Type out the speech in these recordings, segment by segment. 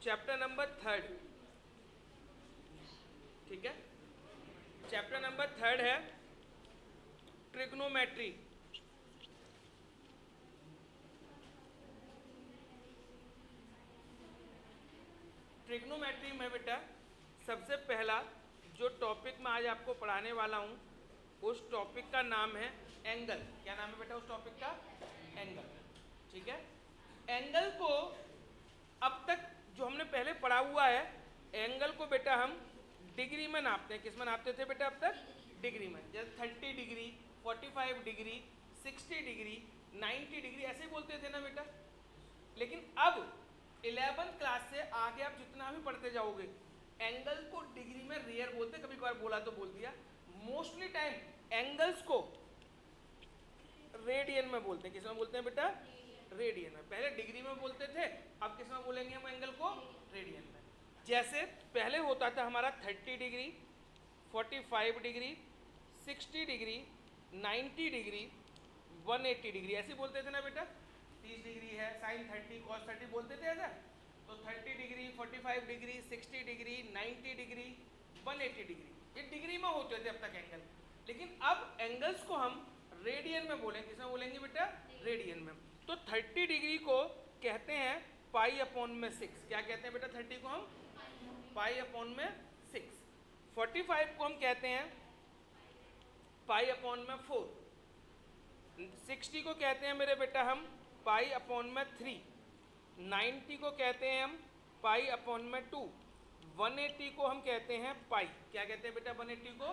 Chapter number 3, ठीक है। Chapter number 3 है ट्रिग्नोमेट्री। ट्रिग्नोमेट्री में बेटा सबसे पहला जो टॉपिक मैं आज आपको पढ़ाने वाला हूँ उस टॉपिक का नाम है एंगल। क्या नाम है बेटा उस टॉपिक का? एंगल, ठीक है। एंगल को अब तक जो हमने पहले पढ़ा हुआ है, एंगल को बेटा हम डिग्री में नापते हैं। किस में नापते थे बेटा अब तक? डिग्री में। जैसे 30 डिग्री, 45 डिग्री, 60 डिग्री, 90 डिग्री ऐसे ही बोलते थे ना बेटा। लेकिन अब 11th क्लास से आगे आप जितना भी पढ़ते जाओगे एंगल को डिग्री में रेयर बोलते, कभी कभार बोला तो बोल दिया। मोस्टली टाइम एंगल्स को रेडियन में बोलते हैं। किस में बोलते हैं बेटा? रेडियन में। पहले डिग्री में बोलते थे, अब किस में बोलेंगे हम एंगल को? रेडियन में। जैसे पहले होता था हमारा 30 degree, 45 degree, 60 degree, 90 degree, 180 degree ऐसे बोलते थे ना बेटा। 30 डिग्री है, साइन 30 कॉस 30 बोलते थे ऐसा। तो 30 degree, 45 degree, 60 degree, 90 degree, 180 degree, ये डिग्री में होते थे अब तक एंगल। लेकिन अब एंगल्स को हम रेडियन में बोलेंगे। किसमें बोलेंगे बेटा? रेडियन में। तो 30 डिग्री को कहते हैं पाई अपॉन में 6। क्या कहते हैं बेटा? 30 को हम पाई अपॉन में 6। 45 को हम कहते हैं पाई अपॉन में 4। 60 को कहते हैं मेरे बेटा हम पाई अपॉन में 3। 90 को कहते हैं हम पाई अपॉन में 2। 180 को हम कहते हैं पाई। क्या कहते हैं बेटा? 180 को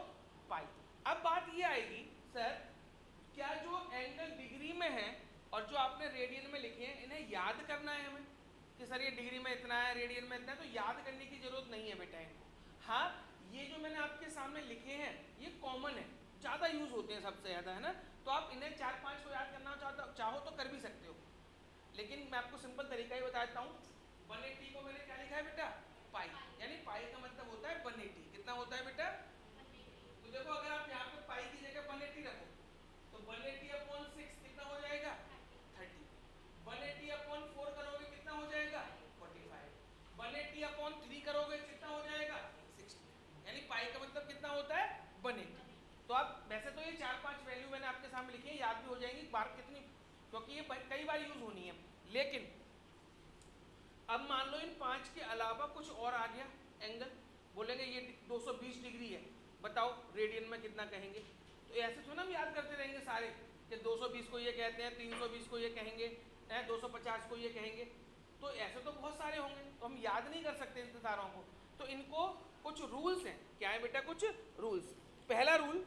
पाई। अब बात ये आएगी सर, क्या जो एंगल डिग्री में है और जो आपने रेडियन में लिखे हैं इन्हें याद करना है हमें कि सर ये डिग्री में इतना है, रेडियन में इतना है? तो याद करने की जरूरत नहीं है बेटा इनको। हाँ, ये जो मैंने आपके सामने लिखे हैं ये कॉमन है, ज़्यादा यूज होते हैं सबसे ज़्यादा, है ना। तो आप इन्हें 4-5 को याद करना चाहो तो कर भी सकते हो, लेकिन मैं आपको सिंपल तरीका ही बता देता हूँ। 180 को मैंने क्या लिखा है बेटा? पाई। यानी पाई का मतलब होता है 180। कितना होता है बेटा? तो देखो अगर आप यहाँ पे पाई की जगह 180 रखो तो 180 अपॉन 6 कितना हो जाएगा? 30। 180 अपॉन 4 करोगे कितना हो जाएगा? 45। 180 अपॉन 3 करोगे कितना हो जाएगा? 60। यानी पाई का मतलब कितना होता है? 180। तो आप वैसे तो ये 4-5 वैल्यू मैंने आपके सामने लिखी है, याद भी हो जाएंगी बार कितनी, क्योंकि ये कई बार यूज होनी है। लेकिन अब मान लो इन 5 के अलावा कुछ और आ गया एंगल, बोलेंगे ये 220 डिग्री है, बताओ रेडियन में कितना कहेंगे? तो ऐसे तो ना हम याद करते रहेंगे सारे कि 220 को ये कहते हैं, 320 को ये कहेंगे, 250 को ये कहेंगे। तो ऐसे तो बहुत सारे होंगे, तो हम याद नहीं कर सकते इन सारों को। तो इनको कुछ रूल्स हैं। क्या है बेटा? कुछ रूल्स। पहला रूल,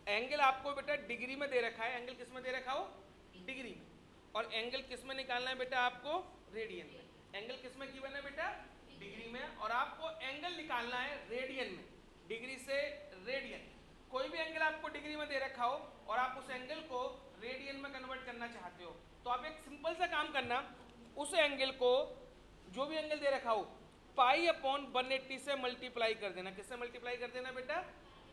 एंगल आपको बेटा डिग्री में दे रखा है। एंगल किस में दे रखा हो? डिग्री में। और एंगल किस में निकालना है बेटा आपको? रेडियन में। एंगल किस में गिवन है बेटा? डिग्री में। और आपको एंगल निकालना है रेडियन में, डिग्री से रेडियन। कोई भी एंगल आपको डिग्री में दे रखा हो और आप उस एंगल को रेडियन में कन्वर्ट करना चाहते हो, तो आप एक सिंपल सा काम करना, उस एंगल को, जो भी एंगल दे रखा हो, पाई अपॉन 180 से मल्टीप्लाई कर देना। किससे मल्टीप्लाई कर देना बेटा?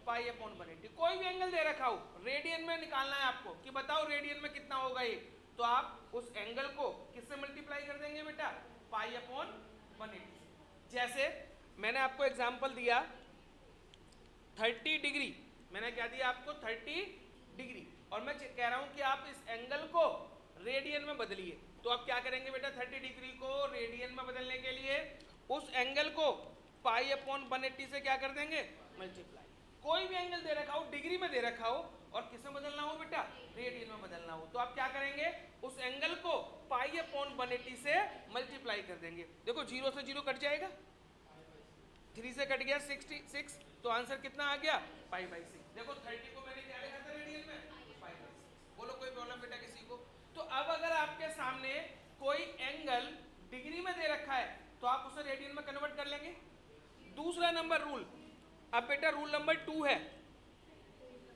Pi upon 180। कोई भी एंगल दे रखा हो, रेडियन में निकालना है आपको कि बताओ रेडियन में कितना होगा ये, तो आप उस एंगल को किससे मल्टीप्लाई कर देंगे बेटा? Pi upon 180। जैसे मैंने आपको एग्जांपल दिया 30 डिग्री, मैंने क्या दिया आपको? 30 डिग्री, और मैं कह रहा हूं कि आप इस एंगल को रेडियन में बदलिए। तो आप क्या करेंगे बेटा? 30 डिग्री को रेडियन में बदलने के लिए उस एंगल को पाई अपॉन 180 से क्या कर देंगे? मल्टीप्लाई। कोई भी एंगल दे रखा हो, डिग्री में दे रखा हो, और किस में बदलना हो बेटा? रेडियन में बदलना हो, तो आप क्या करेंगे? उस एंगल को पाई अपॉन 180 से मल्टीप्लाई कर देंगे। देखो 0 से 0 कट जाएगा, 3 से कट गया 66, तो आंसर कितना आ गया? Pi by 6। देखो 30 को मैंने क्या लिखा था रेडियन में? Pi by 6। बोलो कोई प्रॉब्लम बेटा किसी को? तो अब अगर आपके सामने कोई एंगल डिग्री में दे रखा है तो आप उसे रेडियन में कन्वर्ट कर लेंगे। दूसरा नंबर रूल, अब बेटा रूल नंबर 2 है,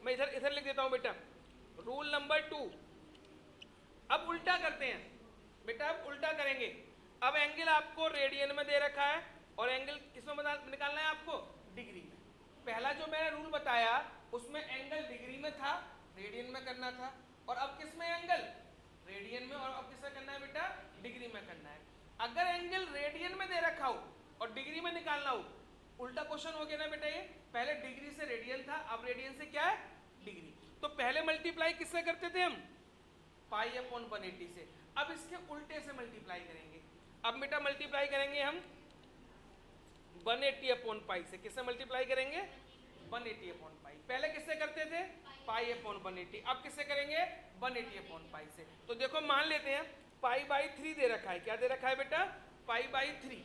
मैं इधर इधर लिख देता हूं बेटा। रूल नंबर 2, अब उल्टा करते हैं बेटा, अब उल्टा करेंगे। अब एंगल आपको रेडियन में दे रखा है और एंगल किसमें निकालना है आपको? डिग्री में। पहला जो मैंने रूल बताया उसमें एंगल डिग्री में था, रेडियन में करना था, और अब किस में एंगल? रेडियन में। और अब किसमें करना है बेटा? डिग्री में करना है। अगर एंगल रेडियन में दे रखा हो और डिग्री में निकालना हो, उल्टा क्वेश्चन हो गया ना बेटा। ये पहले डिग्री से रेडियन था, अब रेडियन से क्या है, डिग्री। तो पहले मल्टीप्लाई किससे करते थे हम, पाई अपॉन 180 से। अब इसके उल्टे से मल्टीप्लाई करेंगे। अब बेटा मल्टीप्लाई करेंगे हम 180 अपॉन पाई से। किससे मल्टीप्लाई करेंगे, 180 अपॉन पाई। पहले किससे करते थे, पाई अपॉन 180। अब किससे करेंगे, 180 अपॉन पाई से। तो देखो मान लेते हैं पाई बाई 3 दे रखा है। क्या दे रखा है बेटा, पाई बाई 3।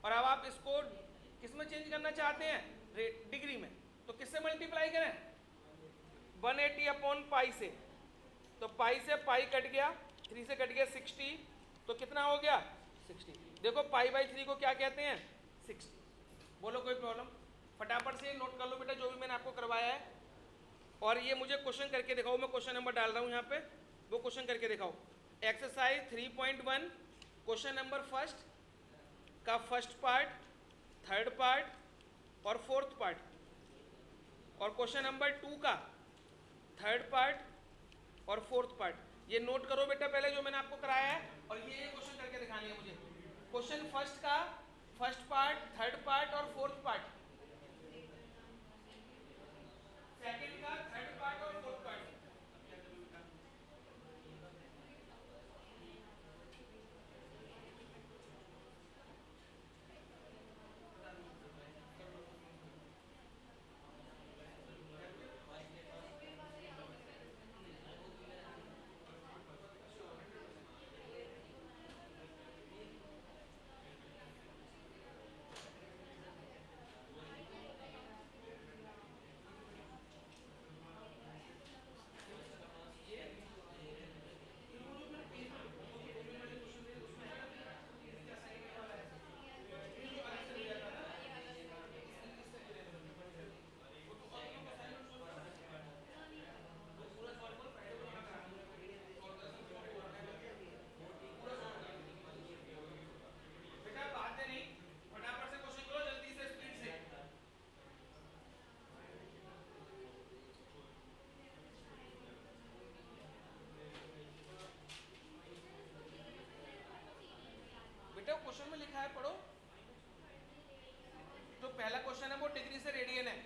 और अब आप इसको किस में चेंज करना चाहते हैं, डिग्री में। तो किससे मल्टीप्लाई करें, 180 अपॉन पाई से। तो पाई से पाई कट गया, 3 से कट गया 60। तो कितना हो गया, 60। देखो पाई बाई 3 को क्या कहते हैं, 60। बोलो कोई प्रॉब्लम, फटाफट से नोट कर लो बेटा जो भी मैंने आपको करवाया है। और ये मुझे क्वेश्चन करके दिखाओ, मैं क्वेश्चन नंबर डाल रहा हूँ यहाँ पे, वो क्वेश्चन करके दिखाओ। एक्सरसाइज 3.1 क्वेश्चन नंबर फर्स्ट का फर्स्ट पार्ट, थर्ड पार्ट और फोर्थ पार्ट, और क्वेश्चन नंबर 2 का थर्ड पार्ट और फोर्थ पार्ट। ये नोट करो बेटा पहले जो मैंने आपको कराया है, और ये क्वेश्चन करके दिखानी है मुझे। क्वेश्चन फर्स्ट का फर्स्ट पार्ट, थर्ड पार्ट और फोर्थ पार्ट, सेकंड का थर्ड पार्ट और फोर्थ पार्ट। बेटा क्वेश्चन में लिखा है पढ़ो। जो पहला क्वेश्चन है वो डिग्री से रेडियन है।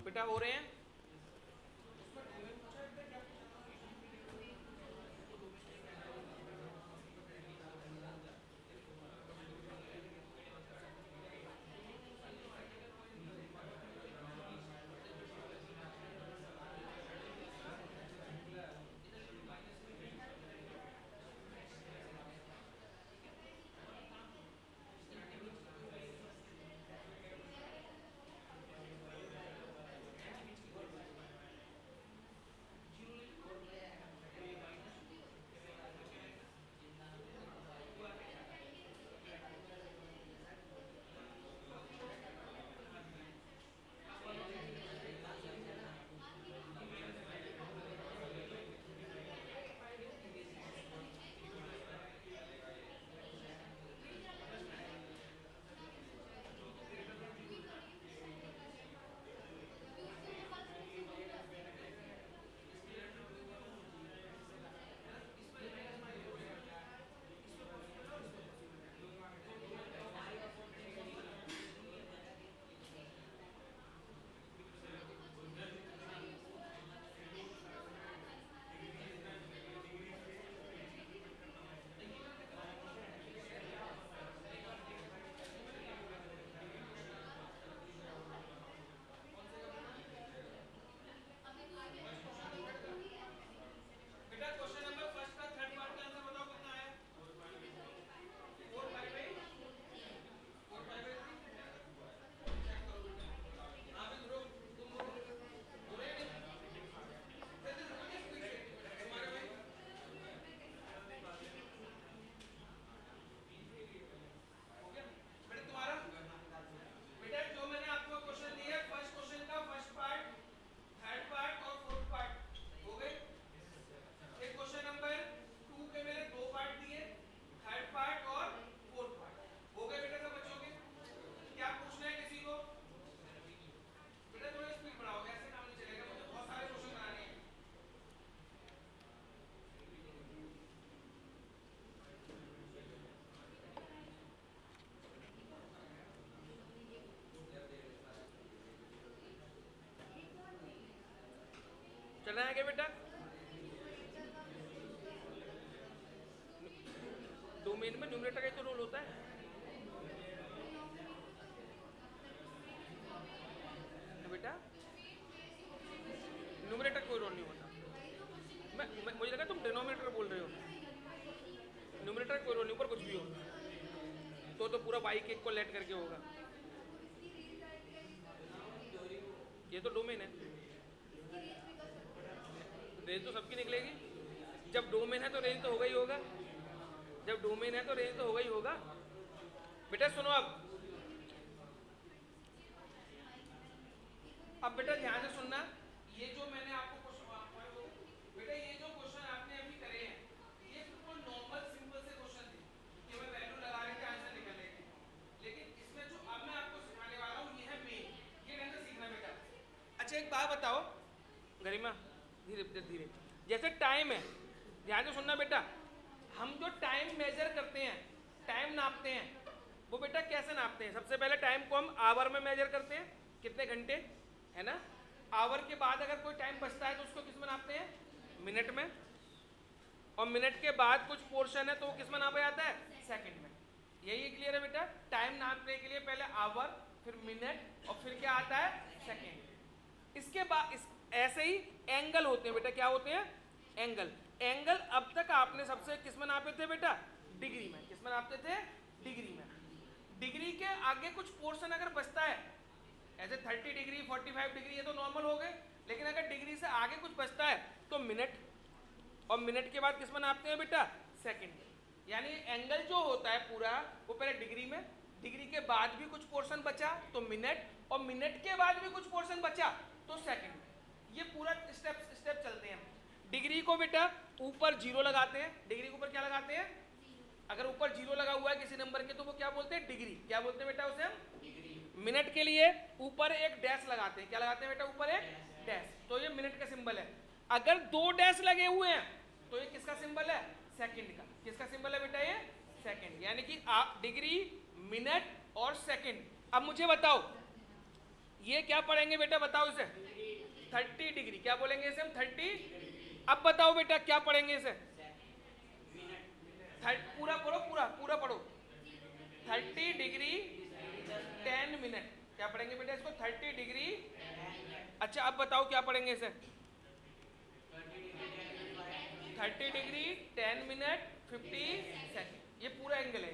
बेटा हो रहे हैं। करना है क्या बेटा? डोमेन में न्यूमरेटर का ही तो रोल होता है तो बेटा, न्यूमरेटर कोई रोल नहीं होता। मुझे लगा तुम डिनोमिनेटर बोल रहे हो। न्यूमरेटर कोई रोल नहीं, ऊपर कुछ भी हो तो पूरा बाई केक को लेट करके होगा। ये तो डोमेन है, रेंज तो सबकी निकलेगी। जब डोमेन है तो रेंज तो होगा ही होगा, जब डोमेन है तो रेंज तो होगा ही होगा। बेटा सुनो, अब बेटा ध्यान से सुनना, ये जो मैंने आपको बेटा ये जो क्वेश्चन आपने अभी करे हैं ये बिल्कुल नॉर्मल सिंपल से क्वेश्चन थे, केवल वैल्यू लगा के आंसर निकलेगा। लेकिन इसमें जो अब मैं आपको सिखाने वाला हूँ ये है मेन, ये ढंग से सीखना बेटा। अच्छा एक बात बताओ गरिमा, धीरे धीरे, जैसे टाइम है, ध्यान से सुनना बेटा, हम जो टाइम मेजर करते हैं, टाइम नापते हैं, वो बेटा कैसे नापते हैं? सबसे पहले टाइम को हम आवर में मेजर करते हैं, कितने घंटे है ना। आवर के बाद अगर कोई टाइम बचता है तो उसको किस में नापते हैं? मिनट में। और मिनट के बाद कुछ पोर्शन है तो वो किस में नापा जाता है? सेकंड में। यही क्लियर है बेटा? टाइम नापने के लिए पहले आवर, फिर मिनट और फिर क्या आता है? सेकंड। इसके बाद ऐसे ही एंगल होते हैं बेटा, क्या होते हैं? एंगल। एंगल अब तक आपने सबसे किस में नापे थे बेटा? डिग्री में। किस में नापते थे? डिग्री में। डिग्री के आगे कुछ पोर्शन अगर बचता है, ऐसे 30 डिग्री 45 डिग्री ये तो नॉर्मल हो गए, लेकिन अगर डिग्री से आगे कुछ बचता है तो मिनट, और मिनट के बाद किस में नापते हैं बेटा? सेकंड। यानी एंगल जो होता है पूरा वो पहले डिग्री में, डिग्री के बाद भी कुछ पोर्शन बचा तो मिनट, और मिनट के बाद भी कुछ पोर्शन बचा तो सेकंड में। ये पूरा स्टेप चलते हैं। डिग्री को बेटा ऊपर 0 लगाते हैं, डिग्री के ऊपर क्या लगाते हैं? अगर ऊपर 0 लगा हुआ है किसी नंबर के तो वो क्या बोलते हैं? डिग्री। क्या बोलते हैं बेटा उसे हम? डिग्री। मिनट के लिए ऊपर एक डैश लगाते हैं, क्या लगाते हैं बेटा? ऊपर एक डैश, तो ये मिनट का सिंबल है। अगर 2 डैश लगे हुए हैं तो ये किसका सिंबल है? सेकंड का। किसका सिंबल है बेटा? ये सेकंड। यानी कि आप डिग्री, मिनट और सेकंड। अब मुझे बताओ ये क्या पढ़ेंगे बेटा? बताओ इसे 30 डिग्री। क्या बोलेंगे इसे हम? 30। अब बताओ बेटा क्या पढ़ेंगे इसे? पूरा पढ़ो, पूरा पढ़ो। 30 डिग्री 10 मिनट। क्या पढ़ेंगे बेटा इसको? 30 डिग्री। अच्छा अब बताओ क्या पढ़ेंगे इसे? 30 डिग्री 10 मिनट 50 सेकंड। ये पूरा एंगल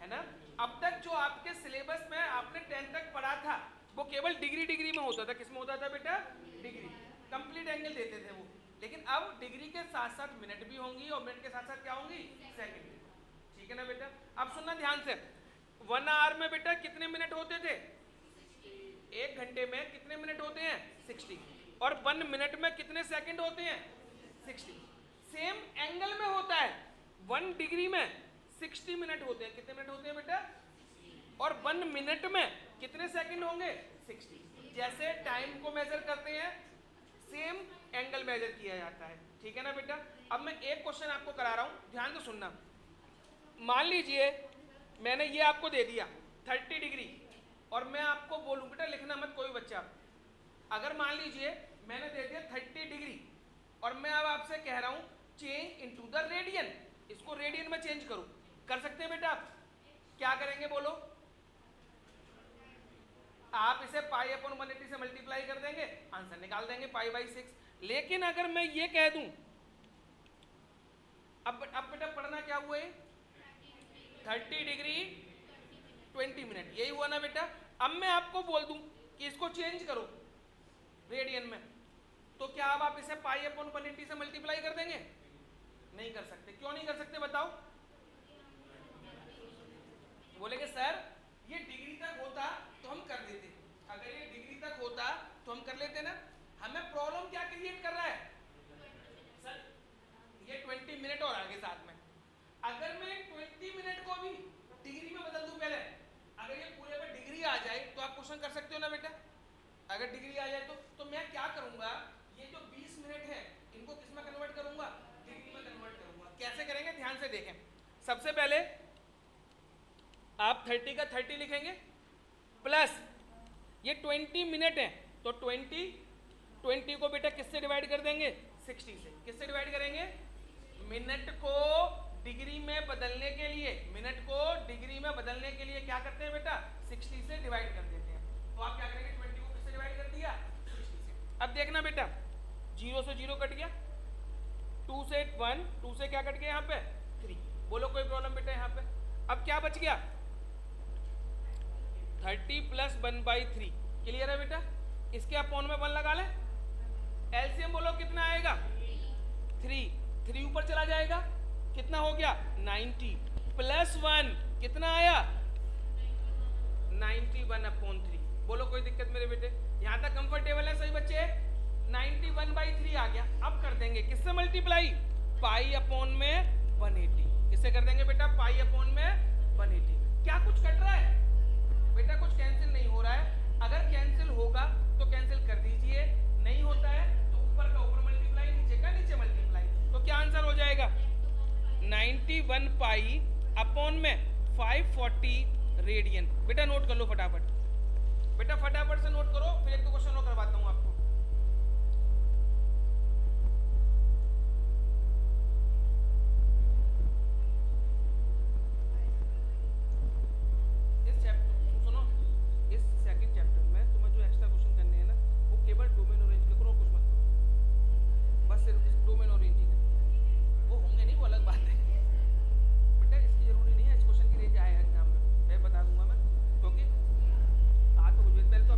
है ना। अब तक जो आपके सिलेबस में आपने 10 तक पढ़ा था वो केवल डिग्री में होता था। किसमें होता था बेटा? डिग्री। कंप्लीट एंगल देते थे वो। लेकिन अब डिग्री के साथ साथ मिनट भी होंगी और मिनट के साथ साथ क्या होंगी? सेकंड। ठीक है ना बेटा? अब सुनना ध्यान से, 1 आवर में बेटा कितने मिनट होते थे? 1 घंटे में कितने मिनट होते हैं? 60। और 1 मिनट में कितने सेकंड होते हैं? 60। सेम एंगल में होता है, 1 डिग्री में 60 मिनट होते हैं। कितने मिनट होते हैं बेटा? और 1 मिनट में कितने सेकंड होंगे? 60। जैसे टाइम को मेजर करते हैं सेम एंगल मेजर किया जाता है। ठीक है ना बेटा? अब मैं एक क्वेश्चन आपको करा रहा हूं, ध्यान से सुनना। मान लीजिए मैंने ये आपको दे दिया 30 डिग्री और मैं आपको बोलूं बेटा लिखना मत कोई बच्चा, अगर मान लीजिए मैंने दे दिया 30 डिग्री और मैं अब आपसे कह रहा हूं चेंज इनटू द रेडियन, इसको रेडियन में चेंज करो, कर सकते हैं बेटा आप? क्या करेंगे बोलो? आप इसे पाई अपॉन 180 से मल्टीप्लाई कर देंगे, आंसर निकाल देंगे पाई/6। लेकिन अगर मैं ये कह दूं, अब बेटा पढ़ना क्या हुआ है? 30 डिग्री 20 मिनट, यही हुआ ना बेटा? अब मैं आपको बोल दूं कि इसको चेंज करो रेडियन में, तो क्या अब आप इसे पाई अपॉन 180 से मल्टीप्लाई कर देंगे? नहीं कर सकते। क्यों नहीं कर सकते बताओ? बोलेंगे सर ये डिग्री तक होता तो हम कर देते, अगर ये डिग्री तक होता तो हम कर लेते ना। हमें प्रॉब्लम क्या क्रिएट कर रहा है सर? ये 20 मिनट और आगे साथ में, अगर मैं 20 मिनट को भी डिग्री में बदल दूं पहले, अगर ये पूरे पे डिग्री आ जाए तो आप क्वेश्चन कर सकते हो ना बेटा? अगर डिग्री आ जाए तो मैं क्या करूंगा, ये जो 20 मिनट है इनको किस में कन्वर्ट करूंगा? डिग्री में कन्वर्ट करूंगा। कैसे करेंगे ध्यान से देखें। सबसे पहले आप 30 का 30 लिखेंगे प्लस ये 20 मिनट है तो 20 20 को बेटा किससे डिवाइड कर देंगे? 60 से। किससे डिवाइड करेंगे? मिनट को डिग्री में बदलने के लिए, मिनट को डिग्री में बदलने के लिए क्या करते हैं बेटा? 60 से डिवाइड कर देते हैं। तो आप क्या करेंगे? 20 को किससे डिवाइड कर दिया? 60 से। अब देखना बेटा, 0 से 0 कट गया, 2 से 1, 2 से क्या कट गया यहाँ पे? 3। बोलो कोई प्रॉब्लम बेटा यहाँ पे? अब क्या बच गया? 30 प्लस 1/3। क्लियर है बेटा? इसके अपॉन में 1 लगा ले। एलसीएम बोलो कितना आएगा? 3 ऊपर चला जाएगा, कितना हो गया? 90 प्लस 1 कितना आया? 91/3। बोलो कोई दिक्कत मेरे बेटे? यहाँ तक कंफर्टेबल है सही बच्चे? 91/3 आ गया। अब कर देंगे किससे मल्टीप्लाई? पाई अपॉन में 180। किससे कर देंगे बेटा? पाई अपॉन में 180। क्या कुछ कट रहा है बेटा? कुछ कैंसिल नहीं हो रहा है। अगर कैंसिल होगा तो कैंसिल कर दीजिए, नहीं होता है तो ऊपर का ऊपर मल्टीप्लाई, नीचे का नीचे मल्टीप्लाई। तो क्या आंसर हो जाएगा? 91 पाई अपॉन में 540 रेडियन। बेटा नोट कर लो फटाफट, बेटा फटाफट से नोट करो, फिर एक दो क्वेश्चन और करवाता हूं आपको। इस चैप्टर सुनो, इस सेकंड चैप्टर में तुम्हें जो एक्स्ट्रा क्वेश्चन करने हैं ना, वो केवल डोमेन और रेंज के करो, कुछ मत करो, बस सिर्फ इस डोमेन और रेंज ही करना। वो होंगे नहीं, वो अलग बात है बेटा, इसकी जरूरी नहीं है इस क्वेश्चन की रेंज आएगा एग्जाम में, मैं बता दूंगा मैं, क्योंकि तो कुछ पहले तो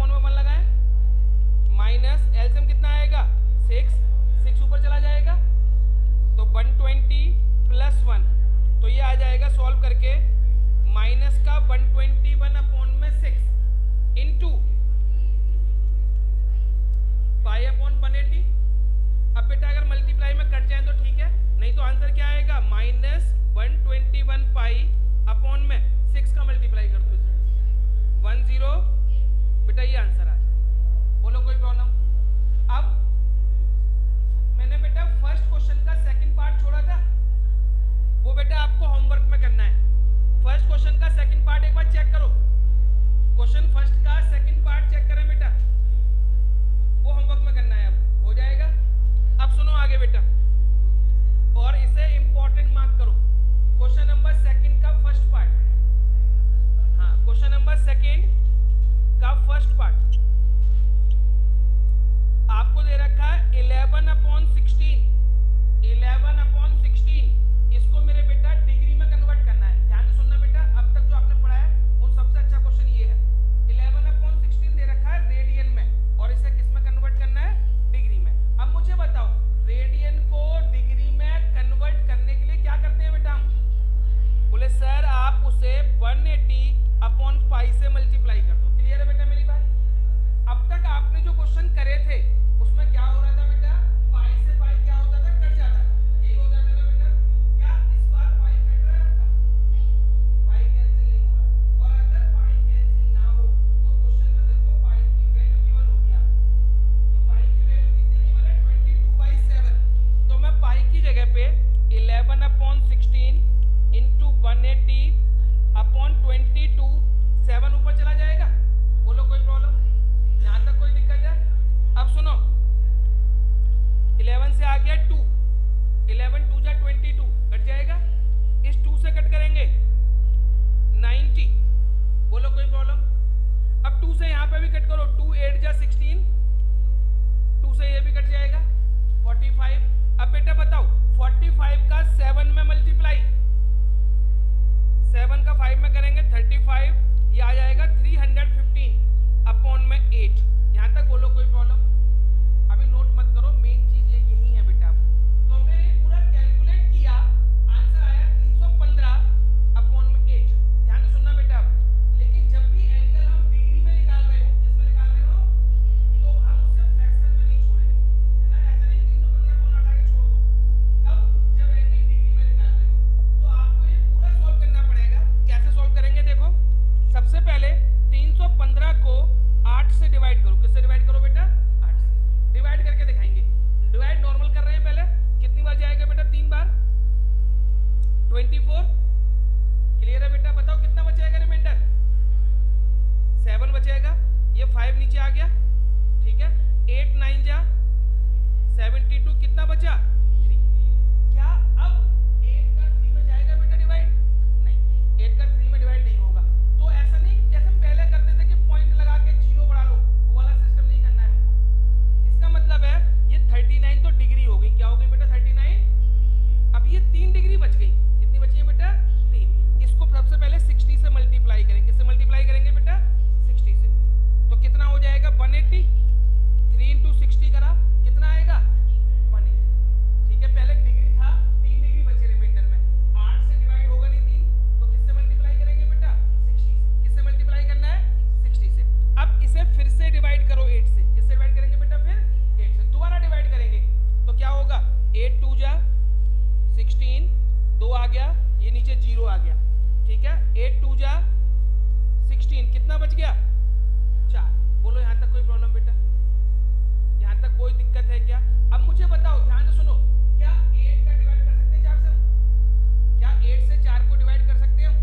अपॉन में 1 लगाएं, माइनस एलसीएम कितना आएगा 6 ऊपर चला जाएगा तो 120 प्लस 1, तो ये आ जाएगा सॉल्व करके माइनस का 121 अपॉन में 6 इंटू पाई अपॉन 180। अब बेटा अगर मल्टीप्लाई में कट जाए तो ठीक है, नहीं तो आंसर क्या आएगा माइनस 121 पाई अपॉन में 6 का मल्टीप्लाई कर दो 10, बेटा ये आंसर आ जाए। बोलो कोई प्रॉब्लम? अब मैंने बेटा फर्स्ट क्वेश्चन का सेकंड पार्ट छोड़ा था, वो बेटा आपको होमवर्क में करना है। फर्स्ट क्वेश्चन का सेकंड पार्ट एक बार चेक करो, क्वेश्चन फर्स्ट का सेकंड पार्ट चेक करें बेटा, वो होमवर्क में करना है। अब हो जाएगा। अब सुनो आगे बेटा, और इसे इंपॉर्टेंट मार्क करो। क्वेश्चन नंबर सेकंड का फर्स्ट पार्ट, हाँ क्वेश्चन नंबर सेकंड का फर्स्ट पार्ट आपको दे रखा है 11/16, 11/16। इसको मेरे बेटा डिग्री में कन्वर्ट करना है। ध्यान से सुनना बेटा, अब तक जो आपने पढ़ा है उन सबसे अच्छा क्वेश्चन ये है। 11/16 दे रखा है रेडियन में, और इसे किस में कन्वर्ट करना है? डिग्री में। अब मुझे बताओ रेडियन को डिग्री में कन्वर्ट करने के लिए क्या करते हैं बेटा हम? बोले सर आप उसे 180/पाई से मल्टीप्लाई कर दो। क्लियर है बेटा मेरी बात? अब तक आपने जो क्वेश्चन करे थे उसमें क्या हो रहा था बेटा? पाई से पाई क्या होता था? कट जाता था। यही हो जाता था बेटा। क्या इस बार पाई कट रहा है आपका? पाई कैंसिल नहीं हो रहा। और अगर पाई कैंसिल ना हो तो क्वेश्चन में देखो पाई की वैल्यू गिवन होगी आपको। तो पाई की वैल्यू कितनी गिवन है? 22/7। तो मैं पाई की जगह पे 11/16 इंटू 180/22 7 ऊपर चला जाएगा। बोलो कोई प्रॉब्लम? यहां तक कोई दिक्कत है? अब सुनो 11 से आ गया 2, 11 2 जा 22 कट जाएगा। इस 2 से कट करेंगे 90। बोलो कोई प्रॉब्लम? अब 2 से यहां पे भी कट करो, 2 8 जा 16, 2 से ये भी कट जाएगा 45। अब बेटा बताओ 45 का 7 में मल्टीप्लाई, 7 का 5 में करेंगे 35, ये आ जाएगा 315/8। यहां तक बोलो कोई प्रॉब्लम? अभी नोट मत करो, मेन चीज यही है बेटा। तो हमने ये पूरा कैलकुलेट किया, आंसर आया 315/8। ध्यान से सुनना बेटा। लेकिन जब भी एंगल हम डिग्री में निकाल रहे हो, जिसमें निकाल रहे हो, तो हम उसे फ्रैक्शन में नहीं छोड़ेंगे, है ना? ऐसा नहीं 315/8 आगे छोड़ दो। कब? जब एंगल डिग्री में निकाल रहे हो। तो आपको ये पूरा सॉल्व करना पड़ेगा। कैसे सॉल्व करेंगे देखो, सबसे पहले 315 को 8 से डिवाइड करो। किससे डिवाइड करो बेटा? 8 से। डिवाइड करके दिखाएंगे। डिवाइड नॉर्मल कर रहे हैं पहले, कितनी बार जाएगा बेटा? 3 बार, 24। क्लियर है बेटा? बताओ कितना बचेगा रिमाइंडर? 7 बचेगा। ये 5 नीचे आ गया, ठीक है। 8 9 जा 72, कितना बचा? 3। क्या अब 8 का 3 में जाएगा बेटा डिवाइड? नहीं, 8 का 3 में डिवाइड नहीं होगा। तो ऐसा नहीं जैसे हम पहले करते थे कि पॉइंट लगा के 0 बढ़ा लो, वो वाला सिस्टम नहीं करना है हमको। इसका मतलब है ये 39 तो डिग्री हो गई। क्या हो गई बेटा? 39। अब ये 3 डिग्री बच गई। कितनी बची है बेटा? 3। इसको सबसे पहले 60 से मल्टीप्लाई करेंगे। किससे मल्टीप्लाई करेंगे बेटा? 60 से। तो कितना हो जाएगा? 180। 3 × 60 करा, कितना आएगा? 180। ठीक है, पहले डिग्री था, 3 डिग्री बचे रिमाइंडर में। 8 से डिवाइड होगा नहीं 3, तो किससे मल्टीप्लाई करेंगे बेटा? 60 से। किससे मल्टीप्लाई करना है? 60 से। अब इसे फिर से डिवाइड करो 8 से। किससे डिवाइड करेंगे बेटा? फिर 8 से दोबारा डिवाइड करेंगे तो क्या होगा? 8 2 जा 16, 2 आ गया, ये नीचे 0 आ गया, ठीक है। 8 2 जा 16, कितना बच गया? 4। बोलो यहां तक कोई प्रॉब्लम बेटा? यहां तक कोई दिक्कत है क्या? अब मुझे बताओ, ध्यान से सुनो, क्या 8 का डिवाइड कर सकते हैं 4 से हम? क्या 8 से 4 को डिवाइड कर सकते हैं हम?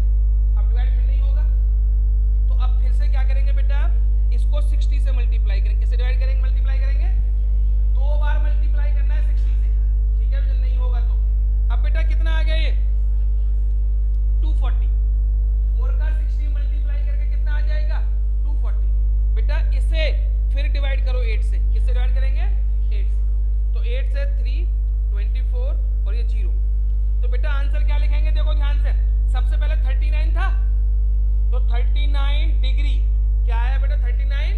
अब डिवाइड फिर नहीं होगा, तो अब फिर से क्या करेंगे बेटा? इसको 60 से मल्टीप्लाई करेंगे। किससे डिवाइड करेंगे? मल्टीप्लाई करेंगे। 2 बार मल्टीप्लाई करना है 60 से, ठीक है। जब नहीं होगा तो अब बेटा कितना आ गया? ये 240। 4 का 60 मल्टीप्लाई करके कितना आ जाएगा? 240। बेटा इसे फिर डिवाइड करो 8 से। किससे डिवाइड करेंगे? 8 से। तो 8 से 3 24 और ये 0। तो बेटा आंसर क्या लिखेंगे? देखो ध्यान से, सबसे पहले 39 था, तो 39 डिग्री क्या आया बेटा? 39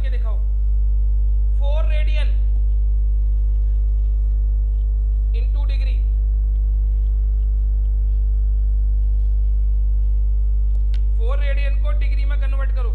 करके दिखाओ। 4 रेडियन इंटू डिग्री, 4 रेडियन को डिग्री में कन्वर्ट करो।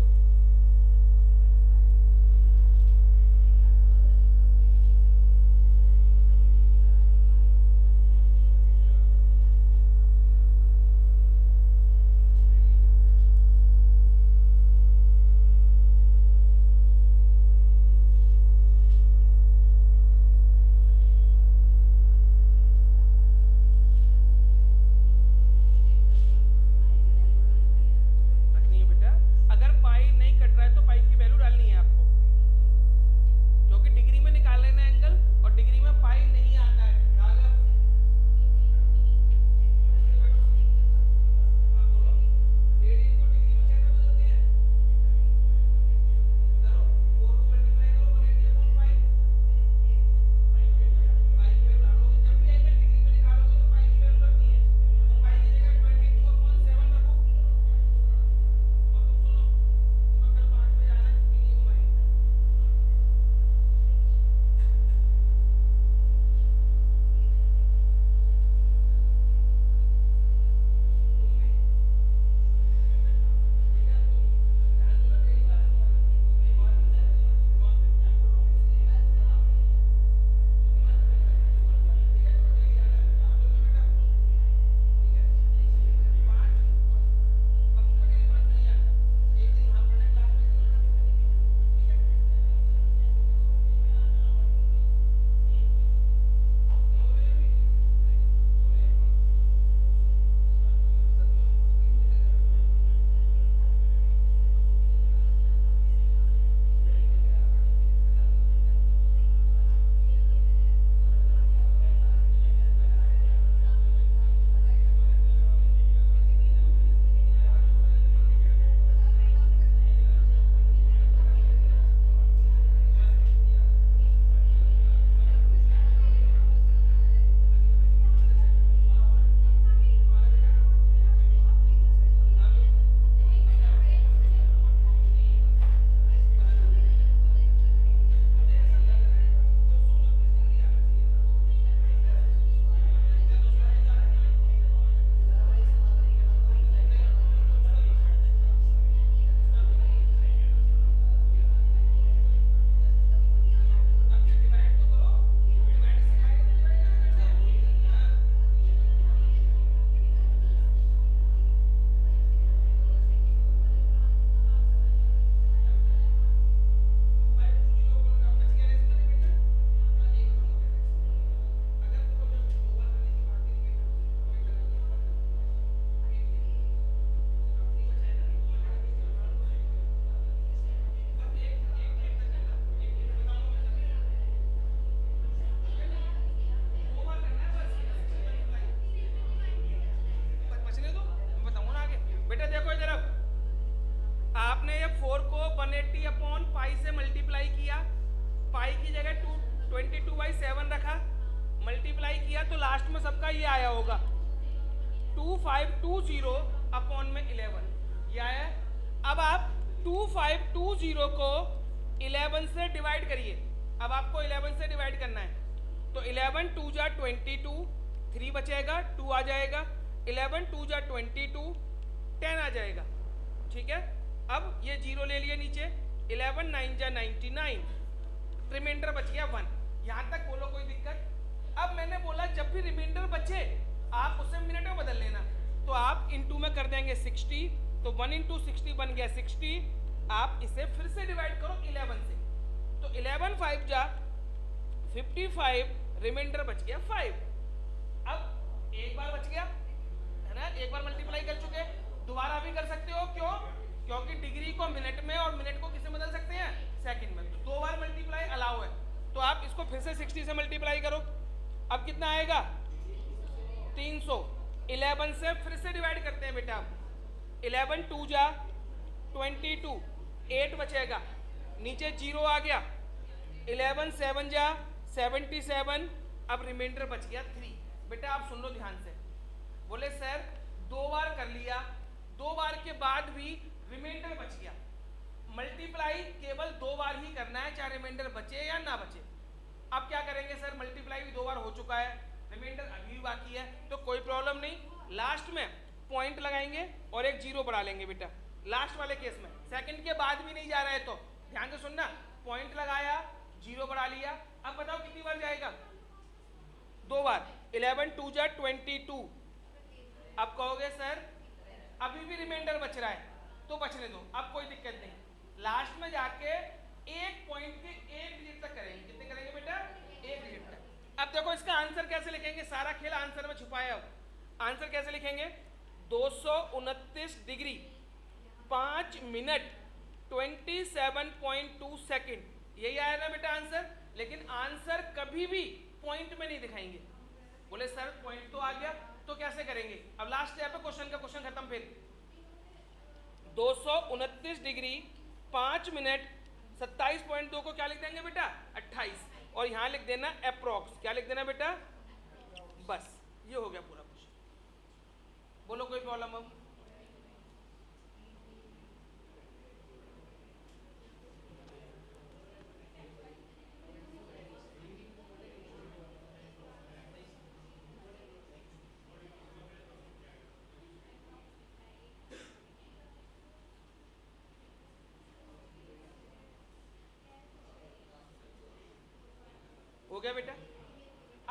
को 11 से डिवाइड करिए। अब आपको 11 से डिवाइड करना है तो 11 2 जा 22, 3 बचेगा, 2 आ जाएगा, 11 2 जा 22, 10 आ जाएगा। ठीक है, अब ये 0 ले लिए नीचे, 11 9 जा 99, रिमाइंडर बच गया 1। यहाँ तक बोलो कोई दिक्कत? अब मैंने बोला जब भी रिमाइंडर बचे आप उसे मिनट में बदल लेना, तो आप इनटू में कर देंगे 60, तो 1 इंटू 60 बन गया 60। आप इसे फिर से डिवाइड करो 11 से, तो 11 5 जा 55, रिमाइंडर बच गया 5। अब एक बार बच गया है ना, एक बार मल्टीप्लाई कर चुके, दोबारा भी कर सकते हो। क्यों? क्योंकि डिग्री को मिनट में और मिनट को किससे बदल सकते हैं? सेकंड में। तो 2 बार मल्टीप्लाई अलाउ है, तो आप इसको फिर से 60 से मल्टीप्लाई करो। अब कितना आएगा? 300। 11 से फिर से डिवाइड करते हैं बेटा। 11 2 जा 22, 8 बचेगा, नीचे 0 आ गया। 11 7 जा 77, अब रिमाइंडर बच गया 3। बेटा आप सुन लो ध्यान से, बोले सर 2 बार कर लिया, 2 बार के बाद भी रिमाइंडर बच गया, मल्टीप्लाई केवल 2 बार ही करना है, चाहे रिमाइंडर बचे या ना बचे। अब क्या करेंगे सर, मल्टीप्लाई भी 2 बार हो चुका है, रिमाइंडर अभी भी बाकी है, तो कोई प्रॉब्लम नहीं। लास्ट में पॉइंट लगाएंगे और एक जीरो बढ़ा लेंगे बेटा, लास्ट वाले केस में। सेकंड के बाद भी नहीं जा रहा है तो ध्यान से सुनना, पॉइंट लगाया, जीरो बढ़ा लिया। अब बताओ कितनी बार जाएगा, 2 बार। 11 2 जा 22। अब कहोगे सर अभी भी रिमाइंडर बच रहा है, तो बचने दो, अब कोई दिक्कत नहीं। लास्ट में जाके एक पॉइंट के एक डिजिट तक करेंगे। कितने करेंगे बेटा, एक डिजिट तक। अब देखो इसका आंसर कैसे लिखेंगे, सारा खेल आंसर में छुपाया है। आंसर कैसे लिखेंगे, 229 डिग्री 5 मिनट 27.2 सेकेंड, यही आया ना बेटा आंसर। लेकिन आंसर कभी भी पॉइंट में नहीं दिखाएंगे। बोले सर पॉइंट तो आ गया, तो कैसे करेंगे। अब लास्ट स्टेप पे क्वेश्चन का, क्वेश्चन खत्म। फिर 229 डिग्री 5 मिनट 27.2 को क्या लिख देंगे बेटा, 28, और यहां लिख देना अप्रोक्स। क्या लिख देना बेटा, बस ये हो गया पूरा क्वेश्चन। बोलो कोई प्रॉब्लम हो। हो गया बेटा।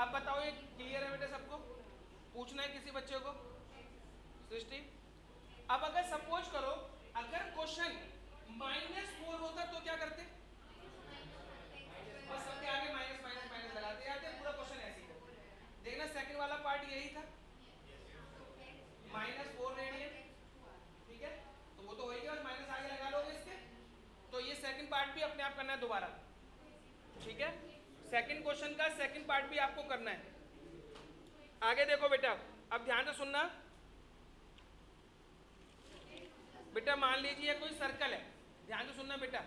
अब बताओ ये क्लियर है बेटा सबको, पूछना है किसी बच्चे को, सृष्टि। अब अगर सपोज करो अगर क्वेश्चन -4 होता तो क्या करते, बस सबके आगे माइनस माइनस माइनस लगाते जाते, पूरा क्वेश्चन ऐसे ही करते। देखना सेकंड वाला पार्ट यही था, -4 रेडियन, ठीक है, तो वो तो वही है, माइनस आगे लगा लोगे इसके। तो ये सेकंड पार्ट भी अपने आप करना है दोबारा, ठीक है। सेकंड क्वेश्चन का सेकंड पार्ट भी आपको करना है। आगे देखो बेटा, अब ध्यान से सुनना बेटा। मान लीजिए कोई सर्कल है, ध्यान से सुनना बेटा,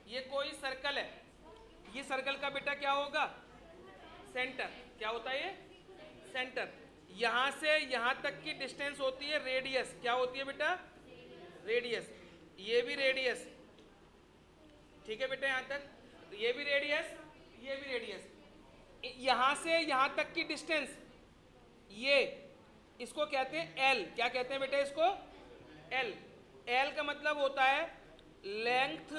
ये कोई सर्कल है, ये सर्कल का बेटा क्या होगा, सेंटर। क्या होता है ये, सेंटर। यहां से यहां तक की डिस्टेंस होती है रेडियस। क्या होती है बेटा, रेडियस। ये भी रेडियस, ठीक है बेटा, यहां तक ये भी रेडियस, ये भी रेडियस। यहां से यहां तक की डिस्टेंस, ये इसको कहते हैं एल। क्या कहते हैं बेटा इसको, एल। एल का मतलब होता है लेंथ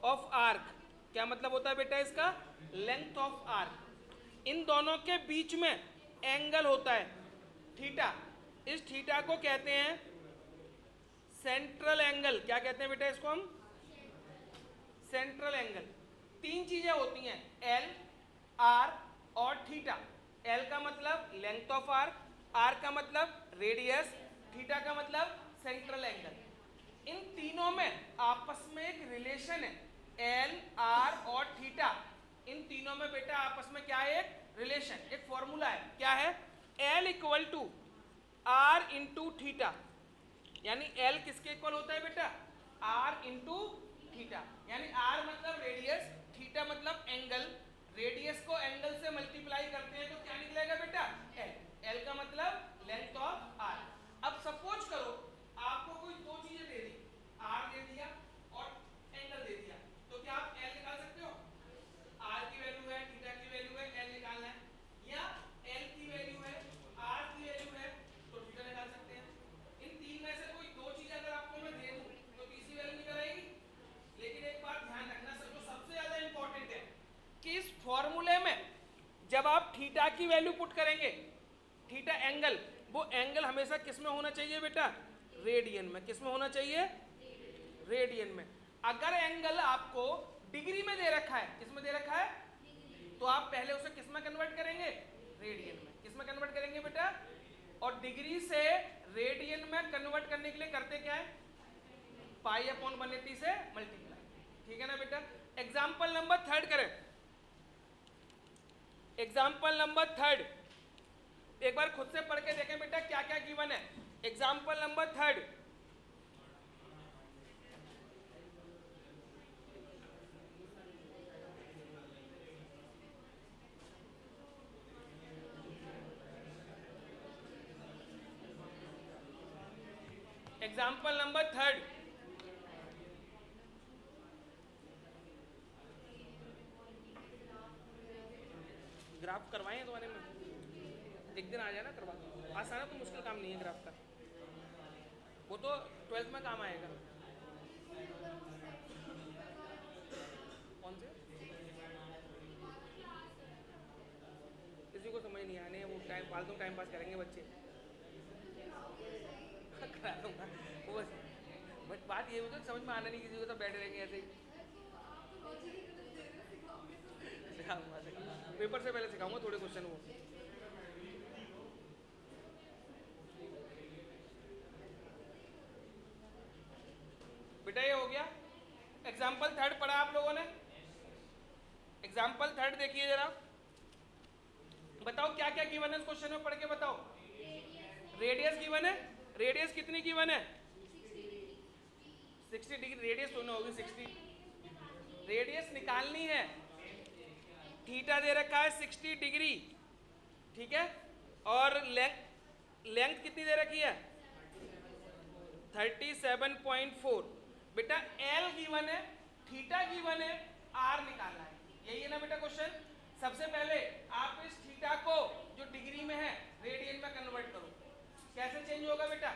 ऑफ आर्क। क्या मतलब होता है बेटा इसका, लेंथ ऑफ आर्क। इन दोनों के बीच में एंगल होता है थीटा। इस थीटा को कहते हैं सेंट्रल एंगल। क्या कहते हैं बेटा इसको हम, सेंट्रल एंगल। 3 चीजें होती हैं, एल, आर और थीटा। एल का मतलब लेंथ ऑफ आर्क, आर का मतलब रेडियस, थीटा का मतलब सेंट्रल एंगल। इन तीनों में आपस में एक रिलेशन है, एल, आर और थीटा। इन तीनों में बेटा आपस में क्या है, एक रिलेशन, एक फॉर्मूला है। क्या है, L equal to R into theta. यानी एल किसके इक्वल होता है बेटा, आर इंटू थीटा। यानी आर मतलब रेडियस, थीटा मतलब एंगल। रेडियस को एंगल से मल्टीप्लाई करते हैं तो क्या निकलेगा बेटा, एल। एल का मतलब लेंथ ऑफ आर। अब सपोज करो आपको कोई 2 चीजें दे दी, आर दे दिया और एंगल दे दिया, तो क्या आप एल निकाल सकते हो। आर की वैल्यू है, थीटा की वैल्यू है, एल निकालना है, या एल की वैल्यू है, आर की वैल्यू है, तो थीटा निकाल सकते हैं। इन 3 में से कोई 2 चीज अगर आपको मैं दे दूं तो तीसरी वैल्यू निकल आएगी। लेकिन एक बात ध्यान रखना सर, जो सबसे ज्यादा इंपॉर्टेंट है कि इस फॉर्मूले में जब आप थीटा की वैल्यू पुट करेंगे, थीटा एंगल, वो एंगल हमेशा किस में होना चाहिए बेटा, रेडियन में। किस में होना चाहिए, रेडियन में। अगर एंगल आपको डिग्री में दे रखा है, किस में दे रखा है, तो आप पहले उसे किस में कन्वर्ट करेंगे, रेडियन में। किस में कन्वर्ट करेंगे बेटा, और डिग्री से रेडियन में कन्वर्ट करने के लिए करते क्या है, पाई अपॉन 180 से मल्टीप्लाई। ठीक है ना बेटा। एग्जाम्पल नंबर 3 करें। एग्जाम्पल नंबर 3 एक बार खुद से पढ़ के देखें बेटा क्या क्या गिवन है। Example number 3, example number 3, graph करवाए हैं तुम्हारे में? एक दिन आ जाए ना करवा दो, आसान है, तो मुश्किल काम नहीं है ग्राफ का, वो तो 12th में काम आएगा। कौन से? किसी को समझ नहीं आने, वो टाइम फालतू टाइम पास करेंगे बच्चे। करा दूंगा वो, बट बात ये होगी समझ में आना नहीं किसी को, तो बैठे रहेंगे ऐसे ही। सिखाऊंगा पेपर से पहले सिखाऊंगा थोड़े क्वेश्चन वो। बेटा ये हो गया एग्जाम्पल थर्ड पढ़ा आप लोगों ने। एग्जाम्पल थर्ड देखिए जरा, बताओ क्या क्या गिवन है इस क्वेश्चन में, पढ़ के बताओ। रेडियस गिवन है, रेडियस कितनी गिवन है? 60 डिग्री रेडियस होना होगी 60, रेडियस निकालनी है। थीटा दे रखा है 60 डिग्री, ठीक है, और लेंथ कितनी दे रखी है? 37.4। बेटा एल गिवन है, थीटा गिवन है, आर निकालना है, यही है ना बेटा क्वेश्चन। सबसे पहले आप इस थीटा को जो डिग्री में है रेडियन में कन्वर्ट करो। कैसे चेंज होगा बेटा?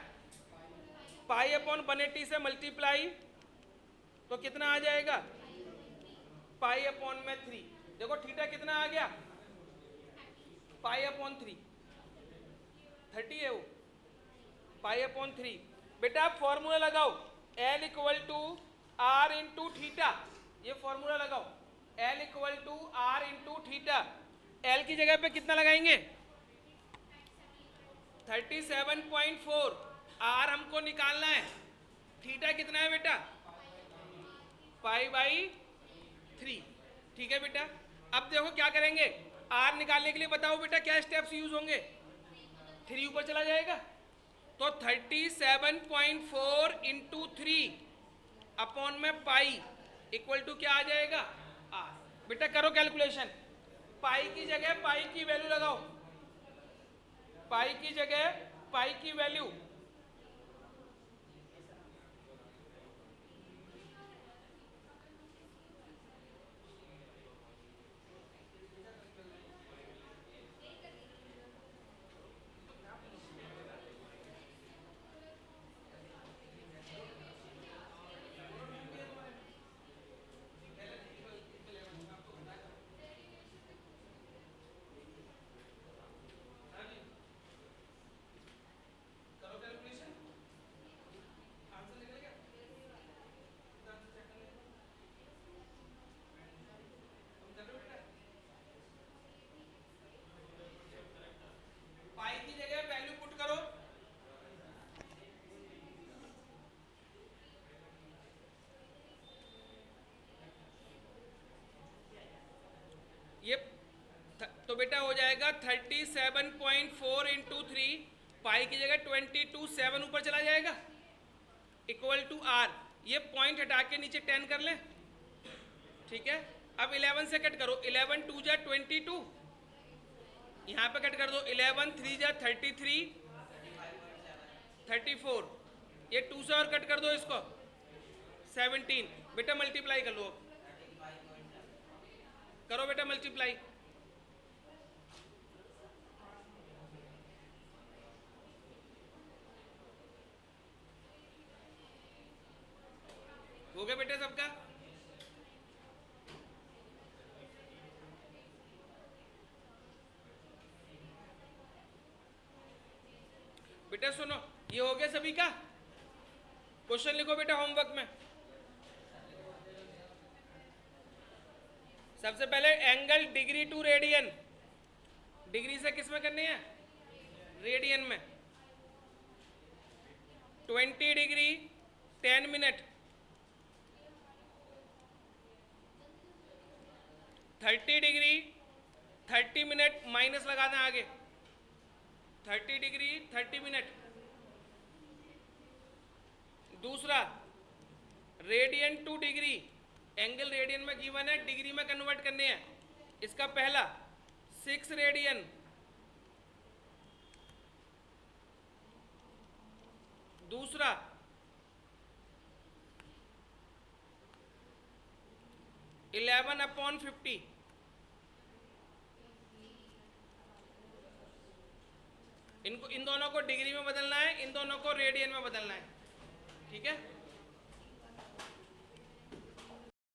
पाई अपॉन 180 से मल्टीप्लाई, तो कितना आ जाएगा? पाई अपॉन में 3। देखो थीटा कितना आ गया? पाई अपॉन 3, 30 है वो, पाई अपॉन 3। बेटा आप फॉर्मूला लगाओ, L equal to R into theta, ये फॉर्मूला लगाओ, L equal to R into theta. L की जगह पे कितना लगाएंगे? 37.4, आर हमको निकालना है, थीटा कितना है बेटा? पाई बाई 3, ठीक है बेटा। अब देखो क्या करेंगे, आर निकालने के लिए बताओ बेटा क्या स्टेप्स यूज होंगे? 3 ऊपर चला जाएगा, तो 37.4 इंटू 3 अपॉन में पाई इक्वल टू क्या आ जाएगा? आर। बेटा करो कैलकुलेशन, पाई की जगह पाई की वैल्यू लगाओ, पाई की जगह पाई की वैल्यू, पाई की जगह वैल्यू पुट करो, ये तो बेटा हो जाएगा 37.4 इंटू 3, पाई की जगह 22.7 ऊपर चला जाएगा, इक्वल टू आर। ये पॉइंट हटा के नीचे 10 कर लें, ठीक है। अब 11 से कट करो, 11 2 जा 22, यहाँ पे कट कर दो, 11 3 जा 33, 34, ये 2 से और कट कर दो इसको, 17। बेटा मल्टीप्लाई कर लो, करो बेटा मल्टीप्लाई, हो गया बेटा सबका? बेटा सुनो, ये हो गया सभी का? क्वेश्चन लिखो बेटा होमवर्क में। सबसे पहले angle degree to radian, degree से किस में करनी है? रेडियन में। 20 degree 10 minute, 30 degree 30 minute, minus लगा दें आगे, 30 डिग्री 30 मिनट। दूसरा radian to degree, angle radian में गिवन है, डिग्री में कन्वर्ट करने हैं। इसका पहला 6 रेडियन, दूसरा 11/50, इनको इन दोनों को डिग्री में बदलना है, इन दोनों को रेडियन में बदलना है, ठीक है।